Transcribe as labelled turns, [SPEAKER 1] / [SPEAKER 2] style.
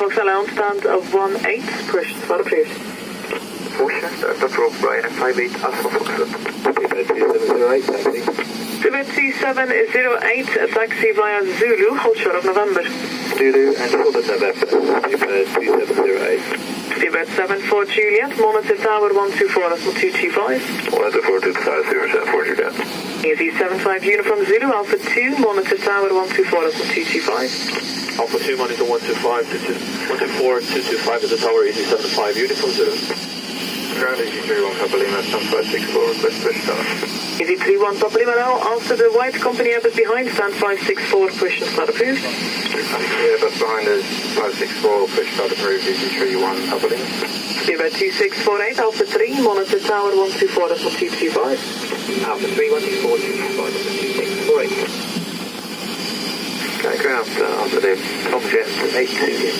[SPEAKER 1] Fox Alone, stand of 18, push, spot approved.
[SPEAKER 2] Porsche, Dr. Brian, 58 Alpha Foxtrot.
[SPEAKER 3] 2708, taxi.
[SPEAKER 1] Zulu 2708, taxi via Zulu, hold short of November.
[SPEAKER 3] Zulu and hold of November, 2708.
[SPEAKER 1] Seabird 74 Juliet, monitor tower 124, that's 225.
[SPEAKER 2] 124 Juliet.
[SPEAKER 1] Easy 75 Uniform Zulu, Alpha 2, monitor tower 124, that's 225.
[SPEAKER 4] Alpha 2, monitor 125, 124, 225 at the tower, Easy 75 Uniform Zulu.
[SPEAKER 2] Ground Easy 31 Papa Lima, 7564, request push tower.
[SPEAKER 1] Easy 31 Papa Lima now, after the white company Airbus behind, stand 564, push and start approved.
[SPEAKER 2] Yeah, but behind us, 564, push start approved, Easy 31 Papa Lima.
[SPEAKER 1] Seabird 2648, Alpha 3, monitor tower 124, that's 225.
[SPEAKER 3] Alpha 3, 124, 225, 2648.
[SPEAKER 2] Okay, ground, after the Tom Jet 82.